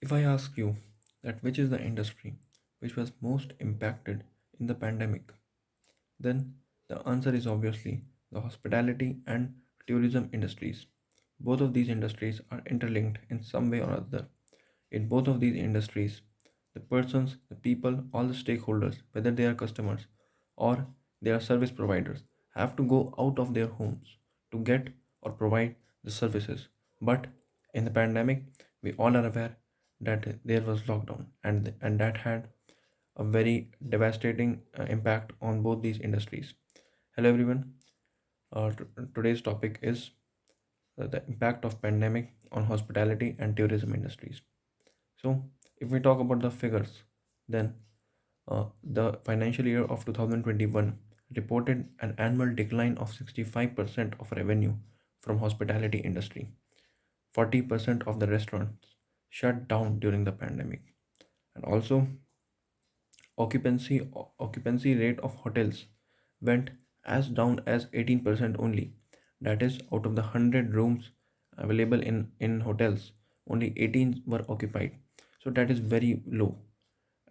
If I ask you that which is the industry which was most impacted in the pandemic, then the answer is obviously the hospitality and tourism industries. Both of these industries are interlinked in some way or other. In both of these industries, the persons, the people, all the stakeholders, whether they are customers or they are service providers, have to go out of their homes to get or provide the services. But in the pandemic, we all are aware that there was lockdown, and that had a very devastating impact on both these industries. Hello everyone. Today's topic is the impact of pandemic on hospitality and tourism industries. So, if we talk about the figures, then the financial year of 2021 reported an annual decline of 65% of revenue from hospitality industry. 40% of the restaurants shut down during the pandemic. And also occupancy rate of hotels went as down as 18% only. That is, out of the 100 rooms available in hotels, only 18 were occupied. So that is very low.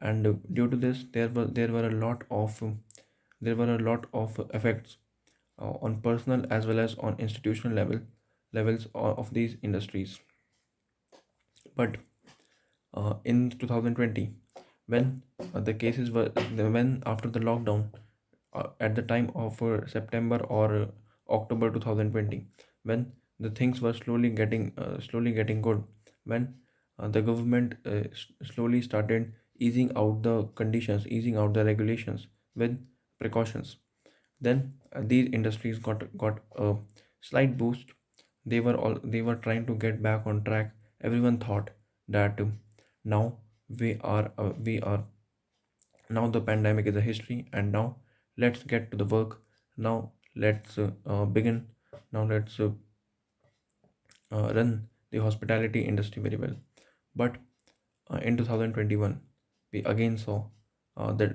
And due to this, there were a lot of effects on personal as well as on institutional levels of these industries. But in 2020, when the cases were when after the lockdown, at the time of September or October 2020, when the things were slowly getting good, when the government slowly started easing out the conditions, easing out the regulations with precautions, then these industries got a slight boost. They were trying to get back on track. Everyone thought that now we are now the pandemic is a history, and now let's get to the work. Now let's begin. Now let's run the hospitality industry very well. But in 2021, we again saw the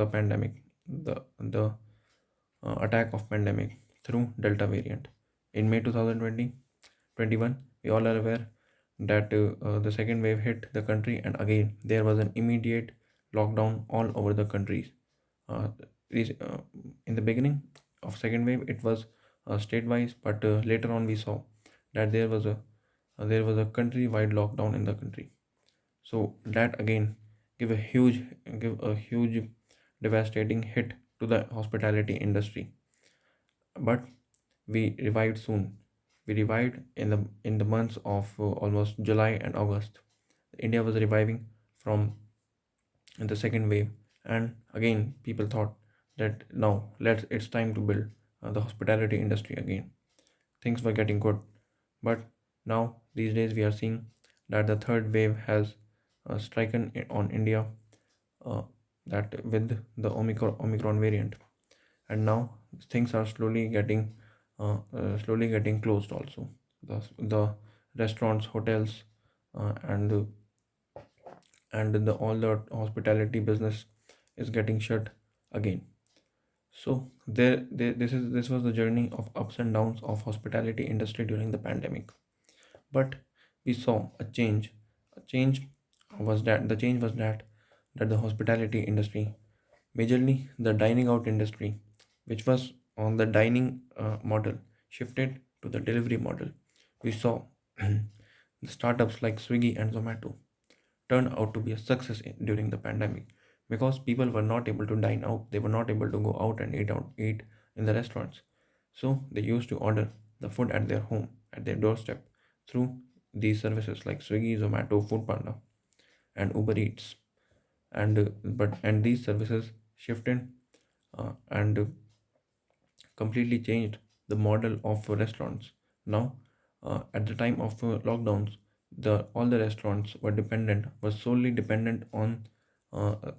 pandemic, the attack of pandemic through Delta variant. In May 2021, we all are aware that the second wave hit the country, and again there was an immediate lockdown all over the countries. Uh, uh, in the beginning of second wave, it was state-wise, but later on we saw that there was a country-wide lockdown in the country. So that again give a huge devastating hit to the hospitality industry. But we revived soon. We revived in the months of almost July and August. India was reviving from the second wave, and again people thought that now let's it's time to build the hospitality industry again. Things were getting good, but now these days we are seeing that the third wave has striken on India, uh, that with the Omicron variant, and now things are slowly getting closed also. The restaurants, hotels, and the all the hospitality business is getting shut again. So this was the journey of ups and downs of hospitality industry during the pandemic. But we saw a change. A change was that the change was that the hospitality industry, majorly the dining out industry, which was on the dining model, shifted to the delivery model. We saw the startups like Swiggy and Zomato turned out to be a success during the pandemic, because people were not able to dine out. They were not able to go out and eat in the restaurants. So they used to order the food at their home, at their doorstep, through these services like Swiggy, Zomato, Foodpanda, and Uber Eats. And these services shifted and completely changed the model of restaurants. Now, at the time of lockdowns, the all the restaurants were solely dependent uh,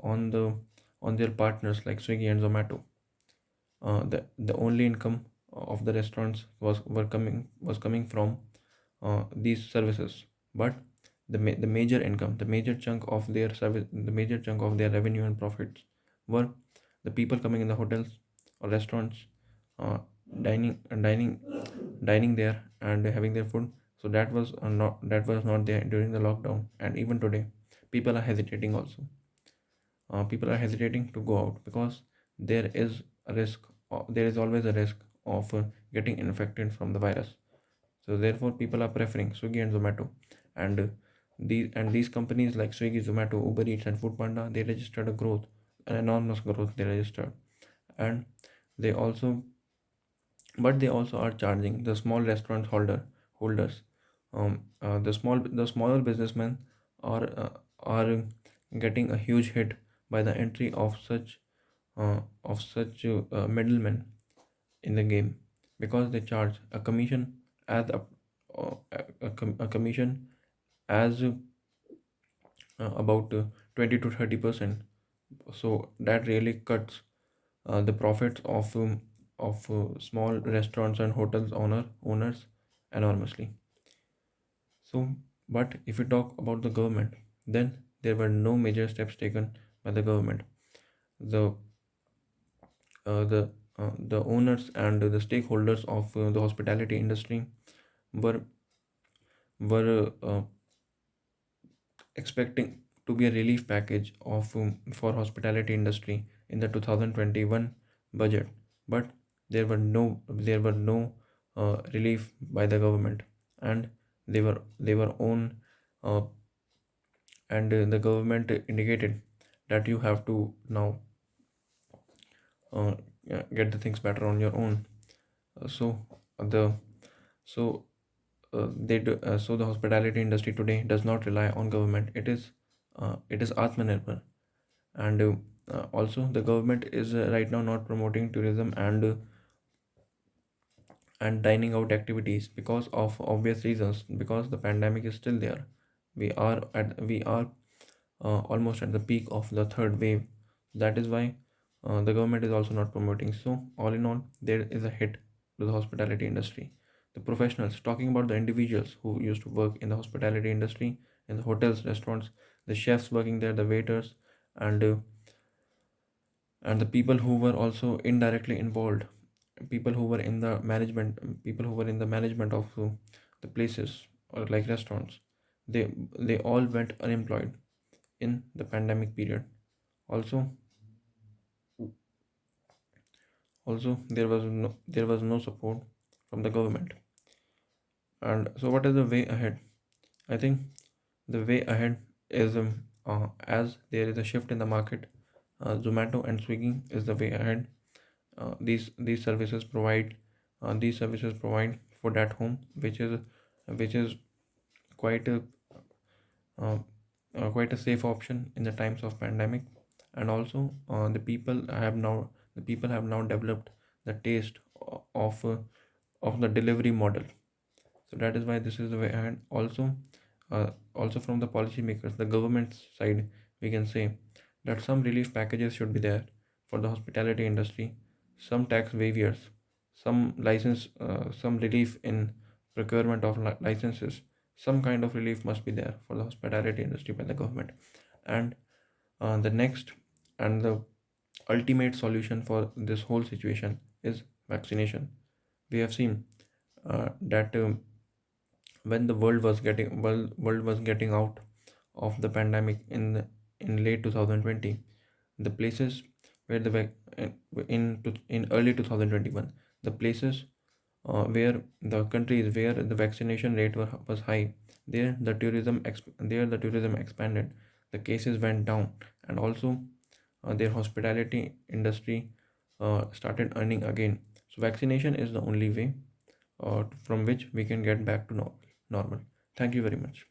on the on their partners like Swiggy and Zomato. The only income of the restaurants was coming from these services. But the major income, the major chunk of their revenue and profits were the people coming in the hotels or restaurants, uh, dining and dining there and having their food, So that was not there during the lockdown, and even today, people are hesitating also. People are hesitating to go out because there is a risk. There is always a risk of getting infected from the virus. So therefore, people are preferring Swiggy and Zomato, and these companies like Swiggy, Zomato, Uber Eats, and Foodpanda, they registered a growth, an enormous growth they registered, and they also but they also are charging the small restaurant holders. The smaller businessmen are getting a huge hit by the entry of such middlemen in the game, because they charge a commission as a commission as about 20 to 30%. So that really cuts the profits of small restaurants and hotels owners enormously. So, but if we talk about the government, then there were no major steps taken by the government. The uh, the the owners and the stakeholders of the hospitality industry were were expecting to be a relief package of for hospitality industry in the 2021 budget, but there were no relief by the government, and they were own uh, and the government indicated that you have to now uh, get the things better on your own. So the so they do, so the hospitality industry today does not rely on government. It is Atmanirbhar, and also the government is right now not promoting tourism and dining out activities because of obvious reasons, because the pandemic is still there. We are almost at the peak of the third wave. That is why the government is also not promoting. So all in all, there is a hit to the hospitality industry. The professionals, talking about the individuals who used to work in the hospitality industry, in the hotels, restaurants, the chefs working there, the waiters, and the people who were also indirectly involved, people who were in the management, people who were in the management of the places or like restaurants, they they all went unemployed in the pandemic period. Also, there was no support from the government. And so what is the way ahead? I think the way ahead is, as there is a shift in the market, Zomato and Swiggy is the way ahead. These services provide food at home, which is quite a uh, quite a safe option in the times of pandemic. And also, the people have now developed the taste of the delivery model. So that is why this is the way ahead. Also from the policymakers, the government side, we can say that some relief packages should be there for the hospitality industry, some tax waivers, some relief in procurement of licenses. Some kind of relief must be there for the hospitality industry by the government. And the next and the ultimate solution for this whole situation is vaccination. We have seen that when the world was getting out of the pandemic in late 2020, the places where in early 2021, the places where the countries where the vaccination rate was high, there the tourism expanded, the cases went down, and also their hospitality industry started earning again. So vaccination is the only way from which we can get back to normal. Thank you very much.